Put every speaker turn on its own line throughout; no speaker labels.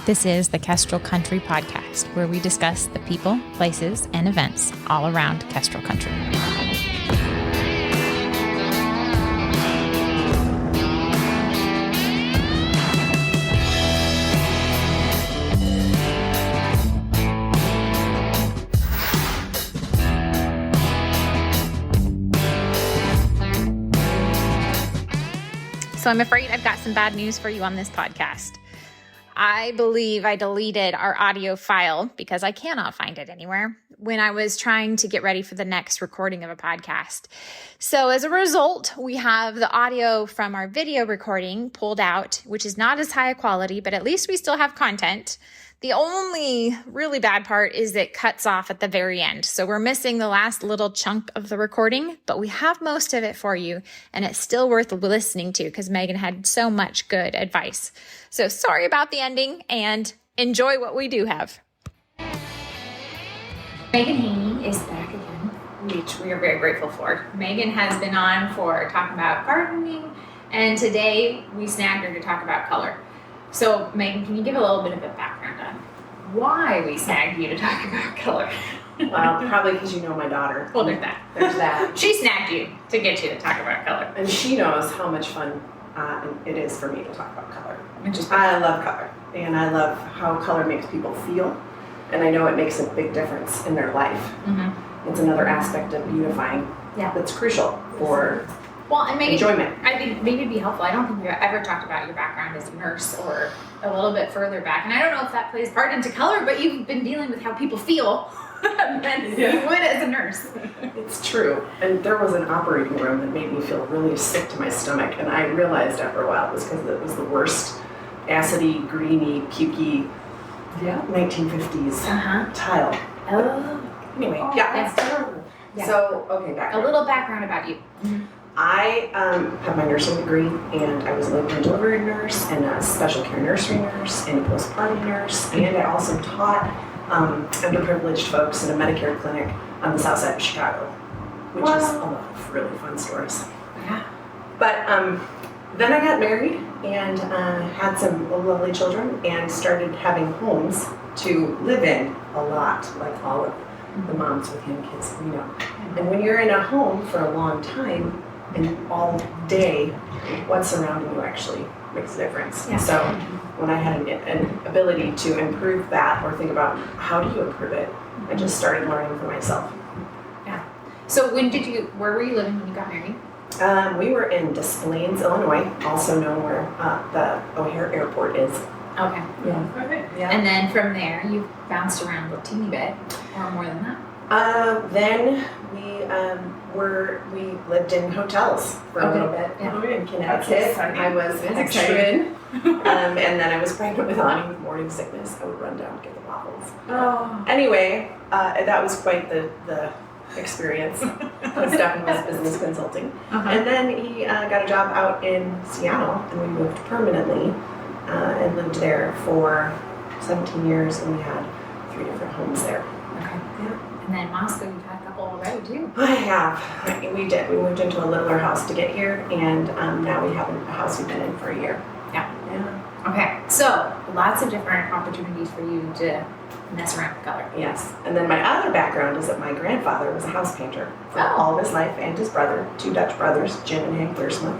This is the Kestrel Country Podcast, where we discuss the people, places, and events all around Kestrel Country. So I'm afraid I've got some bad news for you on this podcast. I believe I deleted our audio file because I cannot find it anywhere when I was trying to get ready for the next recording of a podcast. So as a result, we have the audio from our video recording pulled out, which is not as high a quality, but at least we still have content. The only really bad part is it cuts off at the very end. So we're missing the last little chunk of the recording, but we have most of it for you, and it's still worth listening to because Megan had so much good advice. So sorry about the ending, and enjoy what we do have. Megan Haney is back again, which we are very grateful for. Megan has been on for talking about gardening, and today we snagged her to talk about color. So, Megan, can you give a little bit of a background on why we snagged you to talk about color?
Well, probably because you know my daughter.
Well, there's that.
There's that.
She snagged you to get you to talk about color.
And she knows how much fun it is for me to talk about color.
Interesting.
I love color, and I love how color makes people feel, and I know it makes a big difference in their life. Mm-hmm. It's another aspect of beautifying that's crucial for
and maybe,
enjoyment.
I think maybe it'd be helpful. I don't think we've ever talked about your background as a nurse or a little bit further back. And I don't know if that plays part into color, but you've been dealing with how people feel than you would as a nurse.
It's true. And there was an operating room that made me feel really sick to my stomach. And I realized after a while it was because it was the worst acidy, greeny, pukey 1950s tile.
Oh.
Anyway,
That's terrible. Yeah.
So, okay, back.
A little background about you. Mm-hmm.
I have my nursing degree, and I was a labor and delivery nurse, and a special care nursery nurse, and a postpartum nurse, and I also taught underprivileged folks in a Medicare clinic on the south side of Chicago, which is a lot of really fun stories.
Yeah.
But then I got married and had some lovely children and started having homes to live in a lot, like all of the moms with young kids, you know. And when you're in a home for a long time, and all day, what's surrounding you actually makes a difference. Yeah. So when I had an ability to improve that or think about how do you improve it, I just started learning for myself.
Yeah. So where were you living when you got married?
We were in Des Plaines, Illinois, also known where the O'Hare Airport is.
Okay.
Yeah.
Perfect. Yeah. And then from there, you bounced around a teeny bit, or more than that.
Then we lived in hotels for a little bit in Connecticut. I was excited. And then I was pregnant with Ani with morning sickness. I would run down to get the waffles. Oh. Anyway, that was quite the experience. Stefan was business consulting. And then he got a job out in Seattle, and we moved permanently and lived there for 17 years, and we had 3 different homes there.
Okay. Yeah. And then Moscow, you've had a couple already too.
I have. We did. We moved into a littler house to get here, and now we have a house we've been in for a year.
Yeah. Okay. So lots of different opportunities for you to mess around with color.
Yes. And then my other background is that my grandfather was a house painter for all of his life, and his brother, 2 Dutch brothers, Jim and Hank Leersma.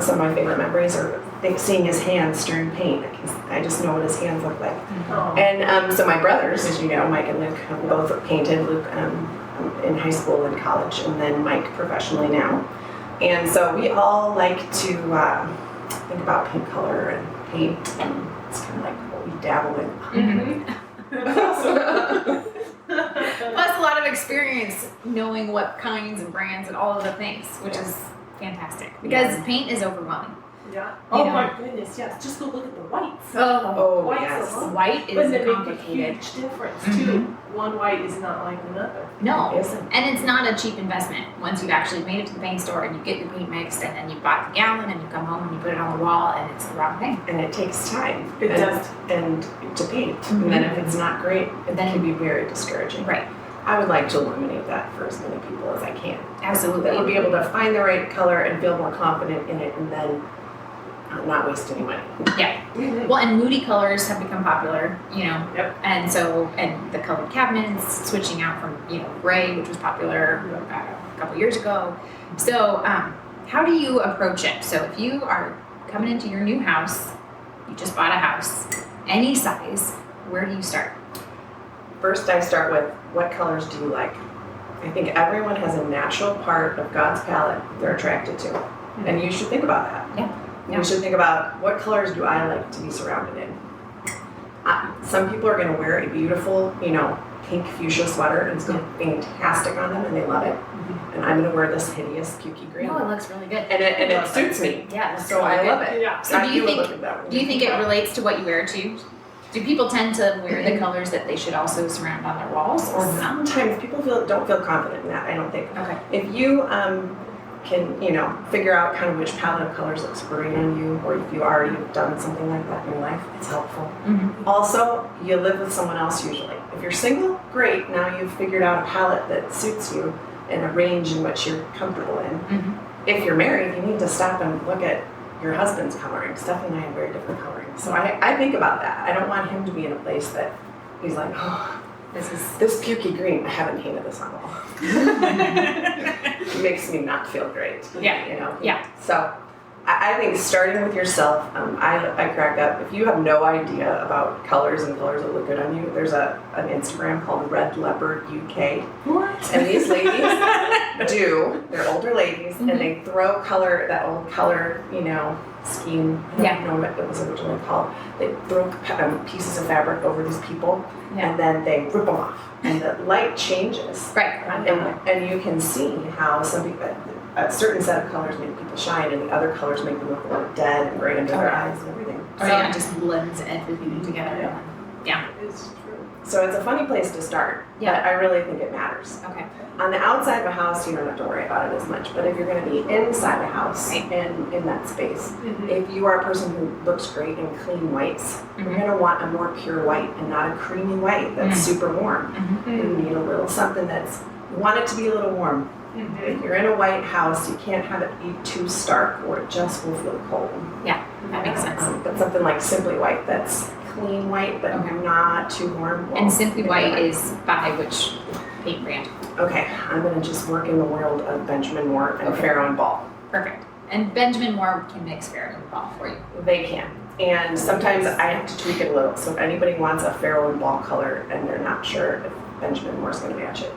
Some of my favorite memories are seeing his hands stirring paint. I just know what his hands look like. Mm-hmm. And so my brothers, as you know, Mike and Luke, both painted. Luke in high school and college, and then Mike professionally now. And so we all like to think about paint color and paint, and it's kind of like what we dabble in.
Mm-hmm. That's awesome. Plus a lot of experience knowing what kinds and brands and all of the things, which is fantastic, because paint is overwhelming.
Yeah. Oh my goodness, yes. Just go look at the whites.
Oh,
whites
yes.
alone.
White is complicated.
Make a huge difference too. One white is not like another.
No, and it's not a cheap investment. Once you've actually made it to the paint store and you get your paint mixed, and then you bought the gallon and you come home and you put it on the wall, and it's the wrong thing.
And it takes time.
It does.
And to paint. Mm-hmm. And then if it's not great, it can be very discouraging.
Right.
I would like to eliminate that for as many people as I can.
Absolutely.
That would be able to find the right color and feel more confident in it, and then not waste any money.
Yeah. Well, and moody colors have become popular,
Yep.
and the colored cabinets switching out from, gray, which was popular a couple years ago. So, how do you approach it? So if you are coming into your new house, you just bought a house, any size, where do you start?
First, I start with, what colors do you like? I think everyone has a natural part of God's palette they're attracted to. And you should think about that.
Yeah.
You should think about, what colors do I like to be surrounded in? Some people are going to wear a beautiful, pink fuchsia sweater, and it's going to look fantastic on them, and they love it. And I'm going to wear this hideous pukey green.
No, it looks really good.
And it suits me.
Yeah,
So I love it.
Yeah.
So do you think it relates to what you wear too? Do people tend to wear the colors that they should also surround on their walls, or not?
Sometimes people don't feel confident in that, I don't think.
Okay.
If you can, figure out kind of which palette of colors looks great on you, or if you already have done something like that in your life, it's helpful. Also, you live with someone else usually. If you're single, great. Now you've figured out a palette that suits you and a range in which you're comfortable in. If you're married, you need to stop and look at your husband's coloring. Stephanie and I have very different coloring. So I think about that. I don't want him to be in a place that he's like, oh, this pukey green, I haven't painted this on the wall. It makes me not feel great.
Yeah. Yeah.
So I think starting with yourself, I crack up. If you have no idea about colors and colors that look good on you, there's an Instagram called Red Leopard UK.
What?
And these ladies they're older ladies, and they throw that old color, scheme. I don't know what it was originally called. They throw pieces of fabric over these people, and then they rip them off, and the light changes.
Right.
And you can see how some people, a certain set of colors make people shine, and the other colors make them look a little dead and gray under their eyes and everything.
It just blends everything together. Yeah.
It's true.
So it's a funny place to start, but I really think it matters.
Okay.
On the outside of a house, you don't have to worry about it as much, but if you're going to be inside a house and in that space, if you are a person who looks great in clean whites, you're going to want a more pure white and not a creamy white that's super warm. You need a little something you want it to be a little warm. If you're in a white house, you can't have it be too stark or it just will feel cold.
Yeah, that makes sense.
But something like Simply White, that's clean white, but not too warm.
And Simply White is by which paint brand?
Okay, I'm going to just work in the world of Benjamin Moore and Farrow and Ball.
Perfect. And Benjamin Moore can mix Farrow and Ball for you.
They can. And sometimes I have to tweak it a little. So if anybody wants a Farrow and Ball color and they're not sure if Benjamin Moore's going to match it,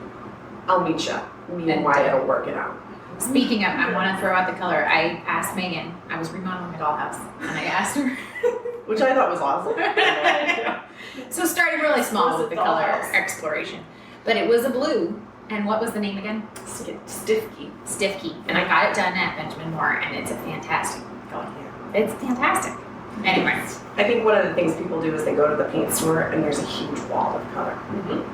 I'll meet you. Me and Wyatt will work it out.
Speaking of, I want to throw out the color. I asked Megan, I was remodeling my dollhouse, and I asked her.
Which I thought was awesome.
So starting really small with the color exploration. But it was a blue. And what was the name again? Stiffkey. And I got it done at Benjamin Moore, and it's a fantastic color. It's fantastic. Anyways.
I think one of the things people do is they go to the paint store and there's a huge wall of color.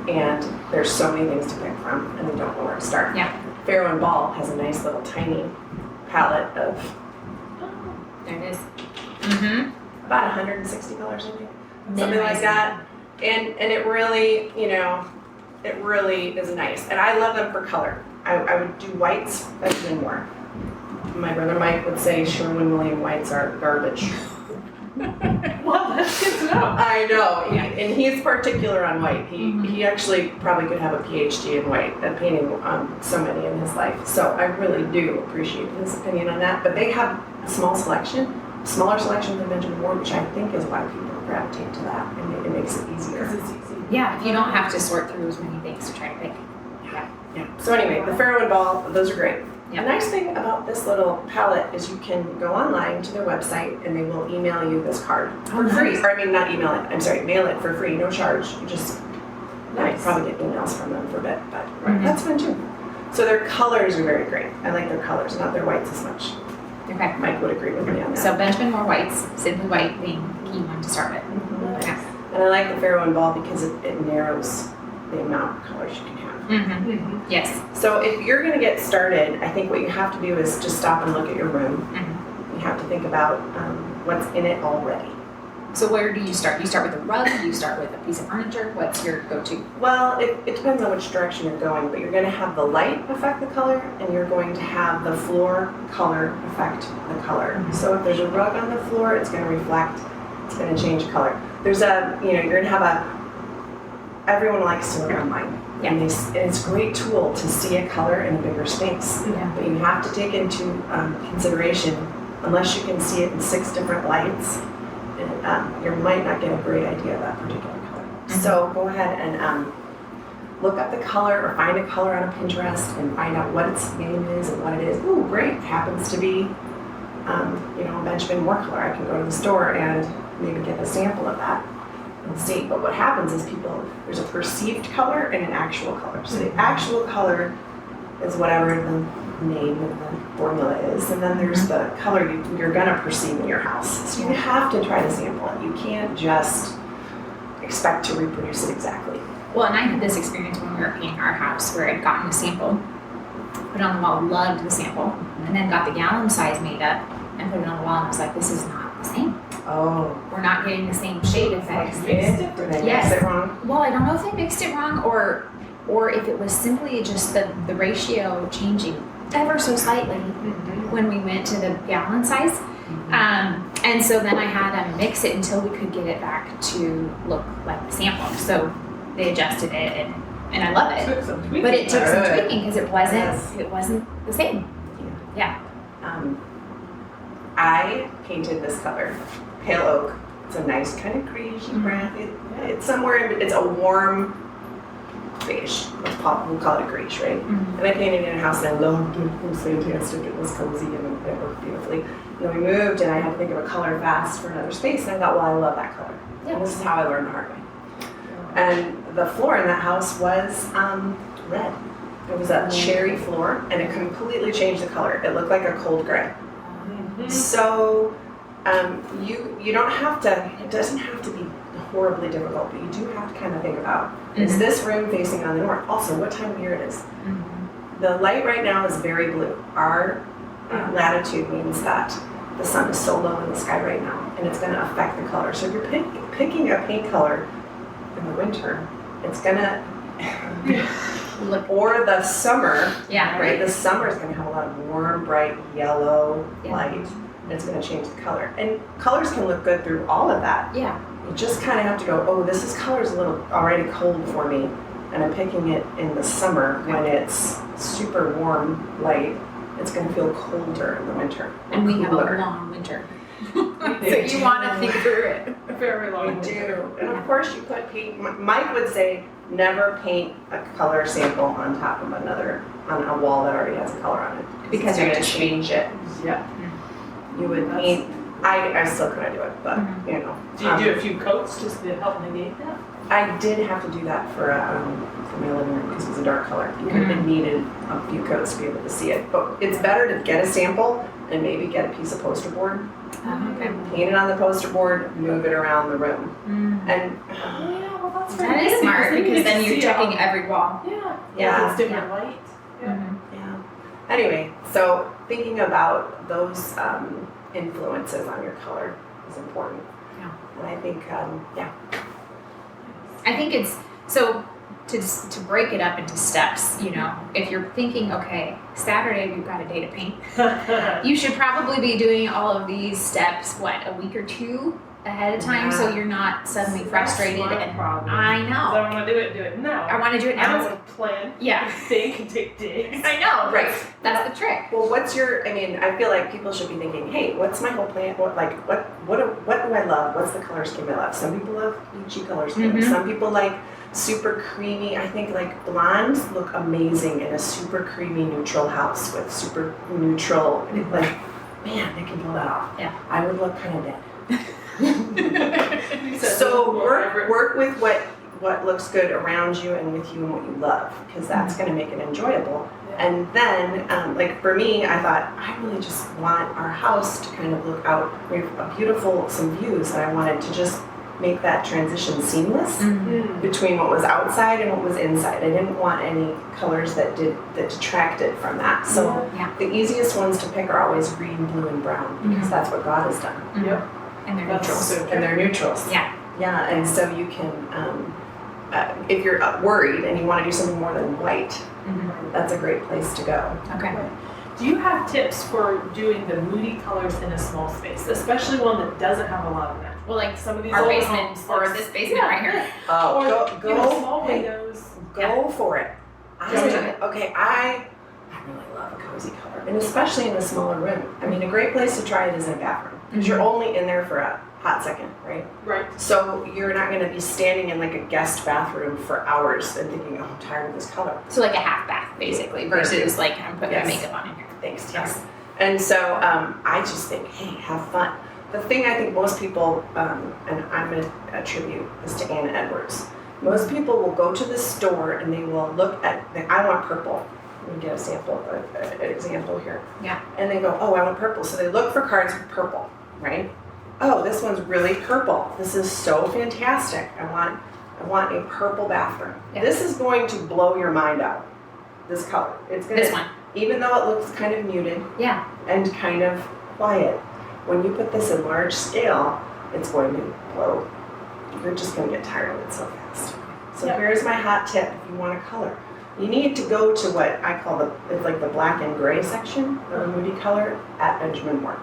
And there's so many things to pick from and they don't know where to start.
Yeah.
Farrow and Ball has a nice little tiny palette of
there it is.
About 160 colors, I think. Something like that. And it really, it really is nice. And I love them for color. I would do whites, Benjamin Moore. My brother Mike would say Sherwin-Williams whites are garbage.
Well, that's good to know.
I know, and he's particular on white. He actually probably could have a PhD in white and painting so many in his life. So I really do appreciate his opinion on that. But they have a smaller selection than Benjamin Moore, which I think is why people gravitate to that, and it makes it easier.
Because it's easy.
Yeah, if you don't have to sort through as many things to try to pick.
Yeah. So anyway, the Farrow and Ball, those are great.
Yep.
The nice thing about this little palette is you can go online to their website and they will email you this card for free. Or mail it for free, no charge. You just probably get emails from them for a bit, but that's fun too. So their colors are very great. I like their colors, not their whites as much.
Okay.
Mike would agree with me on that.
So Benjamin Moore whites, Simply White being the key one to start with. Okay.
And I like the Farrow and Ball because it narrows the amount of colors you can have.
Yes.
So if you're going to get started, I think what you have to do is just stop and look at your room. You have to think about what's in it already.
So where do you start? Do you start with a rug? Do you start with a piece of furniture? What's your go-to?
Well, it depends on which direction you're going, but you're going to have the light affect the color, and you're going to have the floor color affect the color. So if there's a rug on the floor, it's going to reflect, it's going to change color. There's a, you're going to have everyone likes to look online.
Yeah.
And it's a great tool to see a color in a bigger space.
Yeah.
But you have to take into consideration, unless you can see it in 6 different lights, you might not get a great idea of that particular color. So go ahead and look up the color or find a color on a Pinterest and find out what its name is and what it is. Ooh, great, it happens to be Benjamin Moore color. I can go to the store and maybe get a sample of that and see. But what happens is there's a perceived color and an actual color. So the actual color is whatever the name of the formula is, and then there's the color you're gonna perceive in your house. So you have to try to sample it. You can't just expect to reproduce it exactly.
Well, and I had this experience when we were painting our house where I'd gotten a sample, put it on the wall, loved the sample, and then got the gallon size made up and put it on the wall, and I was like, this is not the same.
Oh.
We're not getting the same shade effects.
Did they
Yes.
mix it wrong?
Well, I don't know if they mixed it wrong or if it was simply just the ratio changing ever so slightly when we went to the gallon size. And so then I had to mix it until we could get it back to look like the sample. So they adjusted it and I love it. But it took some tweaking because it wasn't the same. Yeah.
I painted this color, pale oak. It's a nice kind of greenish brown. It's somewhere, it's a warm beige. We'll call it greige, right? And I painted it in a house and I loved it. It was fantastic. It was cozy and it worked beautifully. And then we moved and I had to think of a color fast for another space. And I thought, well, I love that color.
Yeah.
And this is how I learned the hard way. And the floor in that house was red. It was a cherry floor and it completely changed the color. It looked like a cold gray. So you don't have to, it doesn't have to be horribly difficult, but you do have to kind of think about, is this room facing on the north? Also, what time of year it is. The light right now is very blue. Our latitude means that the sun is so low in the sky right now, and it's going to affect the color. So if you're picking a paint color in the winter, it's going to, or the summer, right? The summer is going to have a lot of warm, bright yellow light. It's going to change the color. And colors can look good through all of that.
Yeah.
You just kind of have to go, oh, this color's a little already cold for me, and I'm picking it in the summer when it's super warm light. It's going to feel colder in the winter.
And we have a long winter. So you want to think through it.
Very long.
We do. And of course you put paint. Mike would say, never paint a color sample on top of another, on a wall that already has a color on it.
Because
you're going to change it.
Yeah.
You would paint. I still couldn't do it, but you know.
Do you do a few coats just to help negate that?
I did have to do that for my living room because it was a dark color. You could have needed a few coats to be able to see it. But it's better to get a sample and maybe get a piece of poster board, paint it on the poster board, move it around the room. And
that is smart because then you're checking every wall.
Yeah.
It's different light.
Yeah. Anyway, so thinking about those influences on your color is important.
Yeah.
And I think,
I think it's so to break it up into steps. You know, if you're thinking, okay, Saturday we've got a day to paint, you should probably be doing all of these steps a week or two ahead of time, so you're not suddenly frustrated.
That's my problem.
I know.
I want to do it now.
I want to do it
I
now.
don't want to plan.
Yeah.
Think and take days.
I know.
Right.
That's the trick.
Well, I feel like people should be thinking, hey, what's my whole plan? What do I love? What's the color scheme I love? Some people love peachy color schemes. Some people like super creamy. I think like blondes look amazing in a super creamy neutral house with super neutral, like, man, they can pull that off.
Yeah.
I would look kind of dead. So work with what looks good around you and with you and what you love, because that's going to make it enjoyable. And then, like for me, I thought I really just want our house to kind of look out. We have some views, and I wanted to just make that transition seamless between what was outside and what was inside. I didn't want any colors that detracted from that. So the easiest ones to pick are always green, blue, and brown, because that's what God has done.
Yep.
And they're
That's
neutrals.
so
And they're neutrals.
Yeah.
Yeah, and so you can, if you're worried and you want to do something more than white,
Mm-hmm.
that's a great place to go.
Okay.
Do you have tips for doing the moody colors in a small space, especially one that doesn't have a lot of that?
Well, like
Some of these
our
old
basement
homes,
or
like-
this basement right here.
Oh,
Or,
go,
you know, small
hey,
windows.
go for it.
Yeah.
I really love a cozy color, and especially in a smaller room. I mean, a great place to try it is in a bathroom, because you're only in there for a hot second, right?
Right.
So you're not going to be standing in like a guest bathroom for hours and thinking, oh, I'm tired of this color.
So like a half bath basically versus like I'm putting
Yes.
my makeup on in here.
Thanks, yes. And so I just think, hey, have fun. The thing I think most people, and I'm going to attribute this to Anna Edwards, most people will go to the store and they will look at, I want purple. Let me get a sample, an example here.
Yeah.
And they go, oh, I want purple. So they look for cards with purple, right? Oh, this one's really purple. This is so fantastic. I want a purple bathroom.
Yeah.
This is going to blow your mind out. This color. It's going
This
to,
one.
even though it looks kind of muted
Yeah.
and kind of quiet, when you put this in large scale, it's going to blow. You're just going to get tired of it so fast. So
Yep.
here's my hot tip if you want a color. You need to go to what I call it's like the black and gray section of a moody color at Benjamin Moore.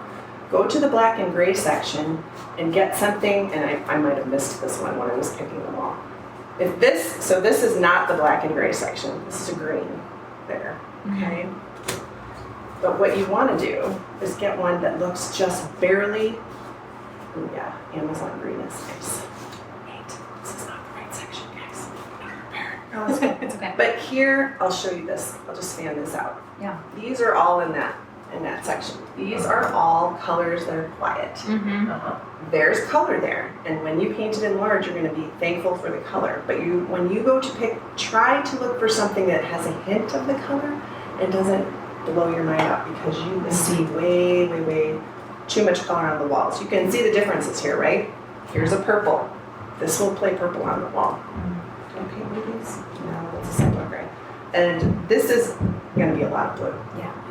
Go to the black and gray section and get something, and I might have missed this one when I was picking them all. So this is not the black and gray section. This is a green there, okay? But what you want to do is get one that looks just barely, oh yeah, Amazon green is nice. Wait, this is not the right section, guys.
Oh, it's okay. It's okay.
But here, I'll show you this. I'll just fan this out.
Yeah.
These are all in that section. These are all colors that are quiet.
Mm-hmm.
Uh-huh.
There's color there, and when you paint it in large, you're going to be thankful for the color. But when you go to pick, try to look for something that has a hint of the color and doesn't blow your mind out, because you will see way, way, way too much color on the walls. You can see the differences here, right? Here's a purple. This will play purple on the wall. Do I paint with these? No, it's a simple gray. And this is going to be a lot of blue.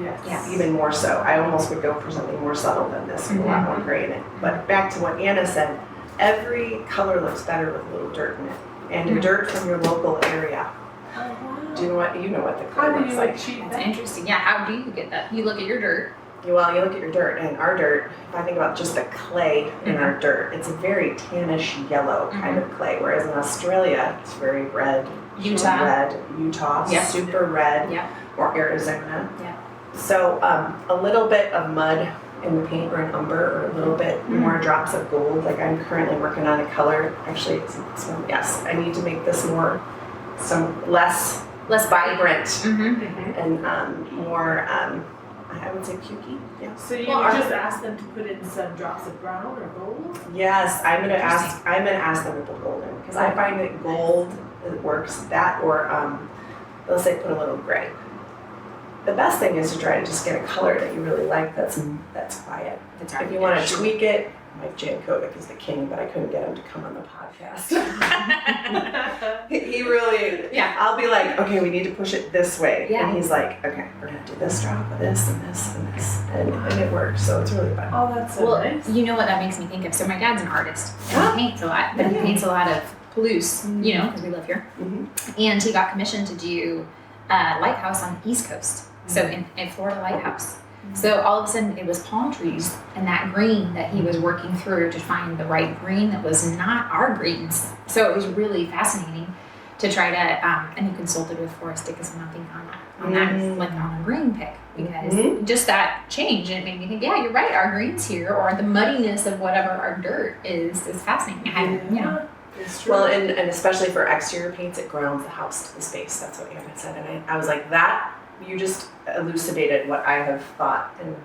Yes.
Yeah.
Even more so. I almost would go for something more subtle than this with a lot more gray in it. But back to what Anna said, every color looks better with a little dirt in it. And dirt from your local area.
Oh, wow.
Do you know what the
How
color
do
looks
you
like?
achieve
That's
that?
interesting. Yeah. How do you get that? You look at your dirt.
Well, you look at your dirt, and our dirt, if I think about just the clay in our dirt, it's a very tannish yellow kind of clay, whereas in Australia, it's very red.
Utah.
Utah,
Yep.
super red,
Yep.
or Arizona.
Yep.
So a little bit of mud in the paint, or an umber, or a little bit more drops of gold. Like I'm currently working on a color. Actually, it's this one. Yes, I need to make this less vibrant
Mm-hmm.
and more. I would say pukey. Yeah.
So you
Well,
just ask them to put in some drops of brown or gold?
Yes, I'm gonna ask them to put gold in, because I find that gold works. That, or let's say put a little gray. The best thing is to try to just get a color that you really like that's quiet.
That's
If you want to tweak it, Mike Jankovic is the king, but I couldn't get him to come on the podcast. He really,
Yeah.
I'll be like, okay, we need to push it this way.
Yeah.
And he's like, okay, we're going to do this drop of this and this and this. And it works, so it's really fun.
Oh, that's so
Well,
nice.
you know what that makes me think of? So my dad's an artist and he paints a lot, but he paints a lot of Palouse, you know, because we live here.
Mhm.
And he got commissioned to do a lighthouse on the East Coast, so in Florida Lighthouse. So all of a sudden it was palm trees and that green that he was working through to find the right green that was not our greens. So it was really fascinating to try to, and he consulted with Forrest Dickinson, I think, on that, like on a green pick, because just that change, and it made me think, yeah, you're right, our greens here, or the muddiness of whatever our dirt is fascinating. You know.
It's true.
Well, and especially for exterior paints, it grounds the house to the space. That's what Anna said. And I was like, that, you just elucidated what I have thought and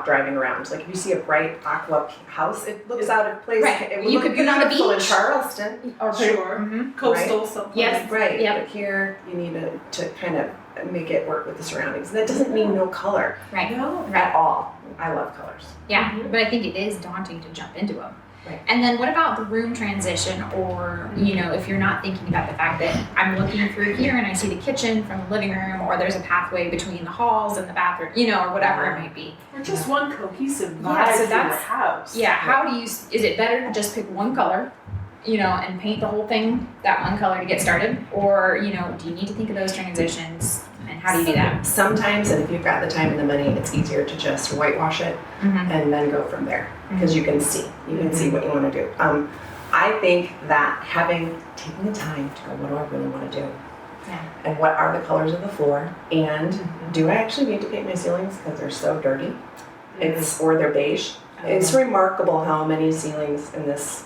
driving around. Like if you see a bright aqua house, it looks out of place.
Right.
It would
You
look
could put it on the
beautiful in
beach.
Charleston.
Or
Sure.
Mm-hmm.
Coastal something.
Yes.
Right.
Yep.
But here, you need to kind of make it work with the surroundings. And that doesn't mean no color
Right.
No.
at all. I love colors.
Yeah, but I think it is daunting to jump into them.
Right.
And then what about the room transition, or, you know, if you're not thinking about the fact that I'm looking through here and I see the kitchen from the living room, or there's a pathway between the halls and the bathroom, you know, or whatever it might be.
Or just one cohesive vibe
Yeah, so
for the house.
Yeah, how do you, is it better to just pick one color, you know, and paint the whole thing that one color to get started? Or, you know, do you need to think of those transitions, and how do you do that?
Sometimes, and if you've got the time and the money, it's easier to just whitewash it and then go from there, because you can see what you want to do. I think that taking the time to go, what do I really want to do?
Yeah.
And what are the colors of the floor? And do I actually need to paint my ceilings because they're so dirty? Or they're beige. It's remarkable how many ceilings in this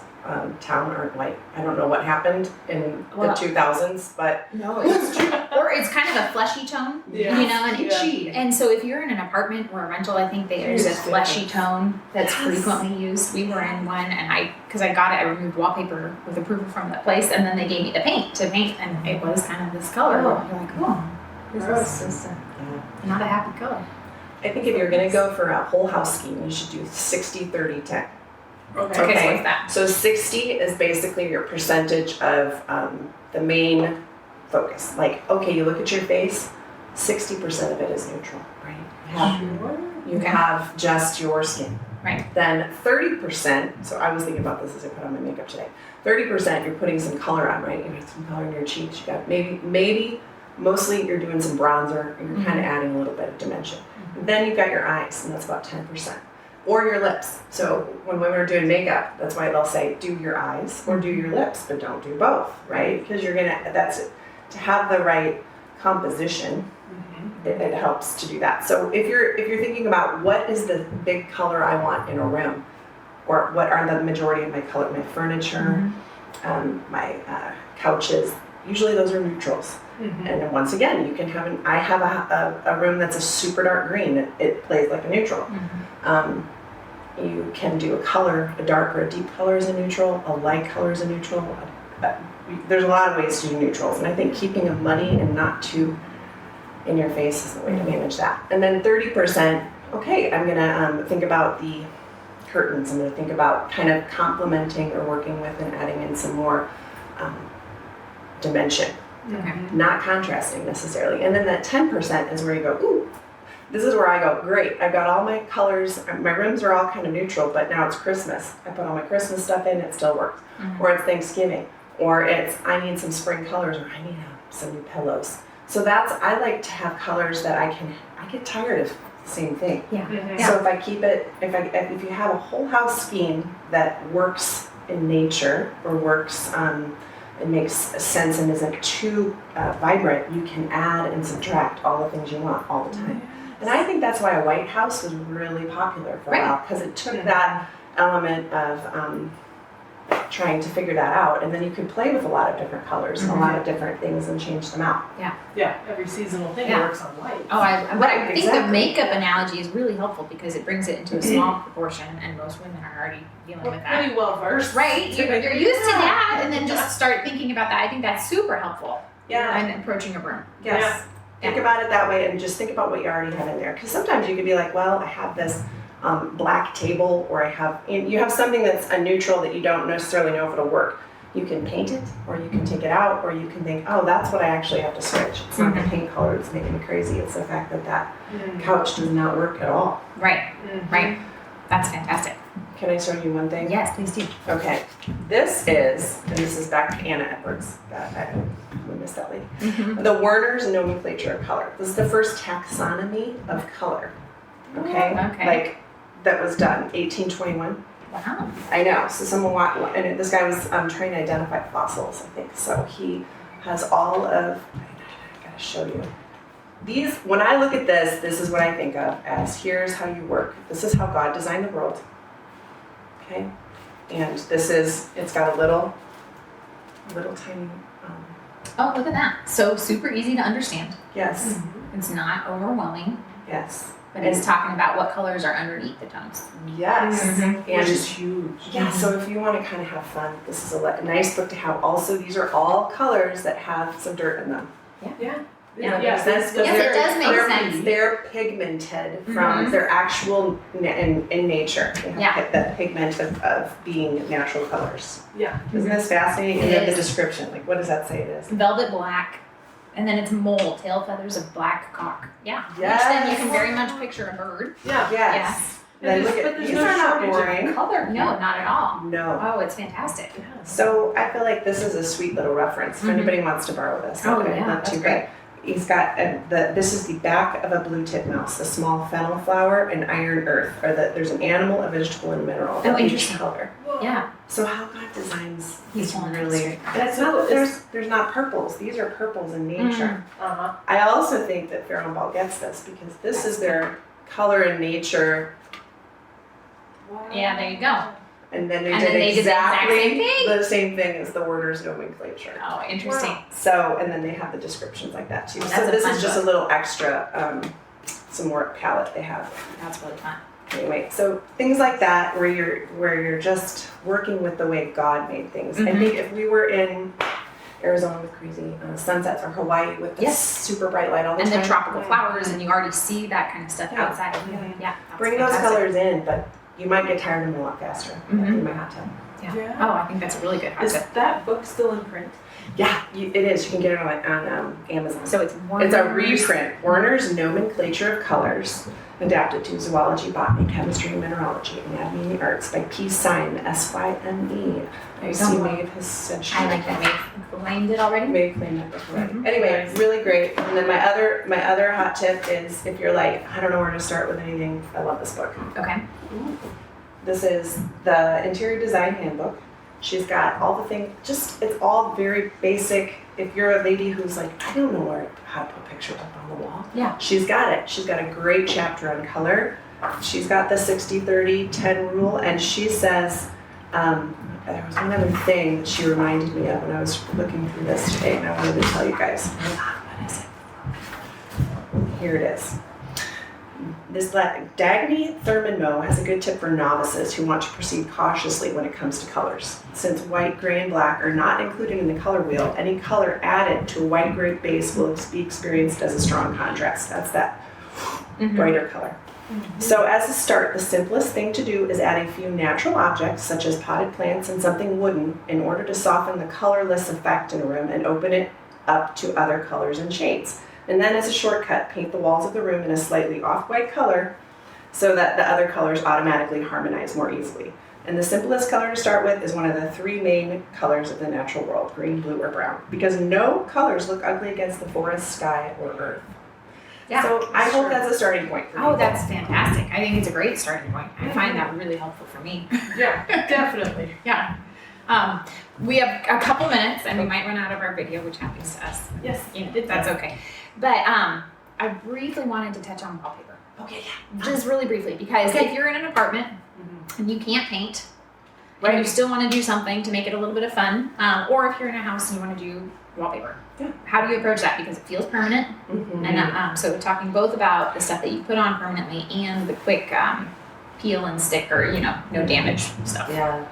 town aren't white. I don't know what happened in the 2000s, but
no, it's true. Or it's kind of a fleshy tone, you know, and
itchy.
And so if you're in an apartment or a rental, I think there's a fleshy tone that's frequently used. We were in one, and because I got it, I removed wallpaper with approval from the place, and then they gave me the paint to paint, and it was kind of this color. You're like, oh, this is not a happy color.
I think if you're going to go for a whole house scheme, you should do 60-30-10.
Okay, so what's that?
So 60 is basically your percentage of the main focus. Like, okay, you look at your face, 60% of it is neutral, right? You have just your skin.
Right.
Then 30%, so I was thinking about this as I put on my makeup today. 30% you're putting some color on, right? You got some color in your cheeks. You got maybe mostly you're doing some bronzer, and you're kind of adding a little bit of dimension. Then you've got your eyes, and that's about 10%. Or your lips. So when women are doing makeup, that's why they'll say do your eyes or do your lips, but don't do both, right? Because that's it. To have the right composition, it helps to do that. So if you're thinking about what is the big color I want in a room, or what are the majority of my color, my furniture, my couches, usually those are neutrals. And then once again, you can have I have a room that's a super dark green. It plays like a neutral. You can do a dark or a deep color as a neutral, a light color as a neutral. There's a lot of ways to do neutrals, and I think keeping them muddy and not too in your face is the way to manage that. And then 30%, okay, I'm gonna think about the curtains. I'm gonna think about kind of complementing or working with and adding in some more dimension. Not contrasting necessarily. And then that 10% is where you go, ooh, this is where I go, great, I've got all my colors, my rooms are all kind of neutral, but now it's Christmas. I put all my Christmas stuff in, it still works. Or it's Thanksgiving, or I need some spring colors, or I need some new pillows. So I like to have colors that I get tired of the same thing. So if I keep it, if you have a whole house scheme that works in nature, or works, it makes sense and isn't too vibrant, you can add and subtract all the things you want all the time. And I think that's why a white house was really popular for a while, because it took that element of trying to figure that out, and then you could play with a lot of different colors and a lot of different things and change them out.
Yeah, every seasonal thing works on white.
I think the makeup analogy is really helpful, because it brings it into a small proportion, and most women are already dealing with that.
Pretty well versed.
Right, you're used to that, and then just start thinking about that. I think that's super helpful.
Yeah.
And approaching a room.
Yes. Think about it that way, and just think about what you already have in there. Because sometimes you could be like, well, I have this black table, or you have something that's a neutral that you don't necessarily know if it'll work. You can paint it, or you can take it out, or you can think, oh, that's what I actually have to switch. It's not the paint color that's making me crazy. It's the fact that couch does not work at all.
Right, right. That's fantastic.
Can I show you one thing?
Yes, please do.
Okay. This is back to Anna Edwards. I missed that lady. The Werner's nomenclature of color. This is the first taxonomy of color. Okay? Like, that was done, 1821.
Wow.
I know. So and this guy was trying to identify fossils, I think. So he has all of, I gotta show you. When I look at this is what I think of as, here's how you work. This is how God designed the world. Okay? And it's got a little tiny,
oh, look at that. So super easy to understand.
yes,
It's not overwhelming,
yes,
but it's talking about what colors are underneath the tones.
yes. And
Which is huge.
yeah, so if you want to kind of have fun, this is a nice book to have. Also, these are all colors that have some dirt in them.
Yeah.
Does that make sense?
Yes, it does make sense.
They're pigmented from their actual in nature. They have the pigment of being natural colors.
Yeah.
Isn't this fascinating? And then the description, like what does that say it is?
Velvet black. And then it's mole, tail feathers of black cock. Yeah.
Yes.
Which then you can very much picture a bird.
Yeah.
Yes. Then look at these
no
are not
shortage of
boring.
color.
No, not at all.
No.
Oh, it's fantastic.
Yeah.
So I feel like this is a sweet little reference. If anybody wants to borrow this,
Oh,
okay,
yeah,
not
that's
too
great.
bad. He's got this is the back of a blue titmouse, a small fennel flower, and iron earth. There's an animal, a vegetable, and mineral.
Oh,
of each
interesting.
color.
Whoa.
Yeah.
So how God designs
He's
is
pulling it
really.
straight.
And it's not that there's not purples. These are purples in nature.
Uh-huh.
I also think that Farrow & Ball gets this because this is their color in nature.
Wow.
Yeah, there you go.
And then they
And
did
then they did the exact
exactly
same thing?
the same thing as the order's nomenclature.
Oh, interesting.
Wow.
So, and then they have the descriptions like that too.
That's
So
a
this
fun
is just
book.
a little extra, some more palette they have.
That's really fun.
Anyway, so things like that where you're just working with the way God made things. I
Mhm.
think if we were in Arizona with crazy sunsets or Hawaii with this super bright light all the
And
time.
the tropical flowers, and you already see that kind of stuff
Yeah.
outside of you. Yeah. that's
Bring those
fantastic.
colors in, but you might get tired of them a lot faster.
Mhm.
In my hot tub.
Yeah. Oh, I think that's a really good hot
Is
tip.
that book still in print?
Yeah, it is. You can get it on Amazon.
So it's
It's a reprint. Warner's Nomenclature of Colors, adapted to zoology, botany, chemistry, and mineralogy, anatomy, and the arts by P. Syme, S-Y-M-E.
There you
See,
go.
Maeve has said she
I like that. Maeve claimed it already.
Maeve claimed that before.
Mhm.
Anyway, really great. And then my other hot tip is if you're like, I don't know where to start with anything, I love this book.
Okay.
This is the Interior Design Handbook. She's got all the things, it's all very basic. If you're a lady who's like, I don't know how to put pictures up on the wall.
Yeah.
She's got it. She's got a great chapter on color. She's got the 60-30-10 rule, and she says, there was one other thing that she reminded me of when I was looking through this today, and I wanted to tell you guys. Hold on, what is it? Here it is. This Dagny Thurman Moe has a good tip for novices who want to proceed cautiously when it comes to colors. Since white, gray, and black are not included in the color wheel, any color added to a white gray base will be experienced as a strong contrast. That's that brighter color. So as a start, the simplest thing to do is add a few natural objects such as potted plants and something wooden in order to soften the colorless effect in a room and open it up to other colors and shades. And then as a shortcut, paint the walls of the room in a slightly off-white color so that the other colors automatically harmonize more easily. And the simplest color to start with is one of the three main colors of the natural world, green, blue, or brown, because no colors look ugly against the forest, sky, or earth.
Yeah.
So I hope that's a starting point for
Oh,
people.
that's fantastic. I think it's a great starting point. I find that really helpful for me.
Yeah, definitely.
Yeah. We have a couple minutes and we might run out of our video, which happens to us.
Yes.
You know, that's okay. But I briefly wanted to touch on wallpaper.
Okay, yeah.
Just really briefly, because if you're in an apartment and you can't paint, and you still want to do something to make it a little bit of fun, or if you're in a house and you want to do wallpaper, how do you approach that? Because it feels permanent. And so talking both about the stuff that you put on permanently and the quick peel and stick or, no damage stuff.
Yeah.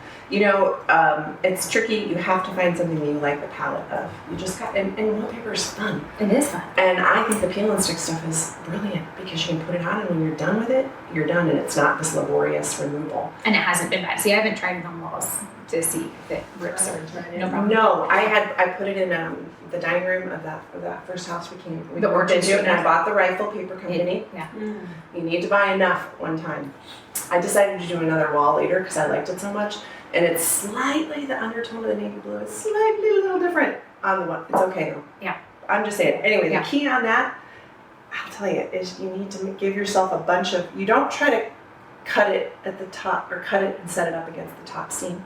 It's tricky. You have to find something that you like the palette of. You just got, and wallpaper is fun.
It is fun.
And I think the peel and stick stuff is brilliant because you can put it on and when you're done with it, you're done and it's not this laborious removal.
And it hasn't been bad. See, I haven't tried it on walls to see if it rips or no problem.
No, I put it in the dining room of that first house we
The
worked
orchard.
into, and I bought the Rifle Paper Company.
Yeah.
You need to buy enough one time. I decided to do another wall later because I liked it so much. And it's slightly, the undertone of the navy blue is slightly a little different on the one. It's okay though.
Yeah.
I'm just saying. Anyway,
Yeah.
the key on that, I'll tell you, is you need to give yourself a bunch of, you don't try to cut it at the top or cut it and set it up against the top seam.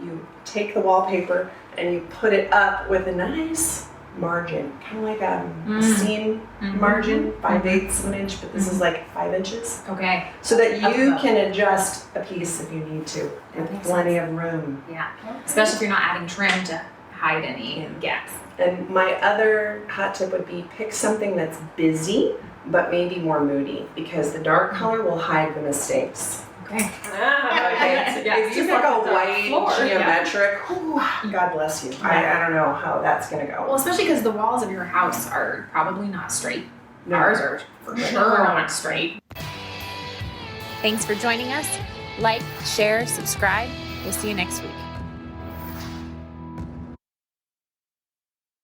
You take the wallpaper and you put it up with a nice margin, kind of like a seam margin, 5/8 of an inch, but this is like 5 inches.
Okay.
So that you
Up.
can adjust a piece if you need to,
That
with
makes
plenty of room.
Yeah. Especially if you're not adding trim to hide any gaps.
And my other hot tip would be pick something that's busy, but maybe more moody, because the dark color will hide the mistakes.
Okay.
If you pick a white geometric, God bless you. I don't know how that's going to go.
Well, especially because the walls of your house are probably not straight. Ours are for sure not straight. Thanks for joining us. Like, share, subscribe. We'll see you next week.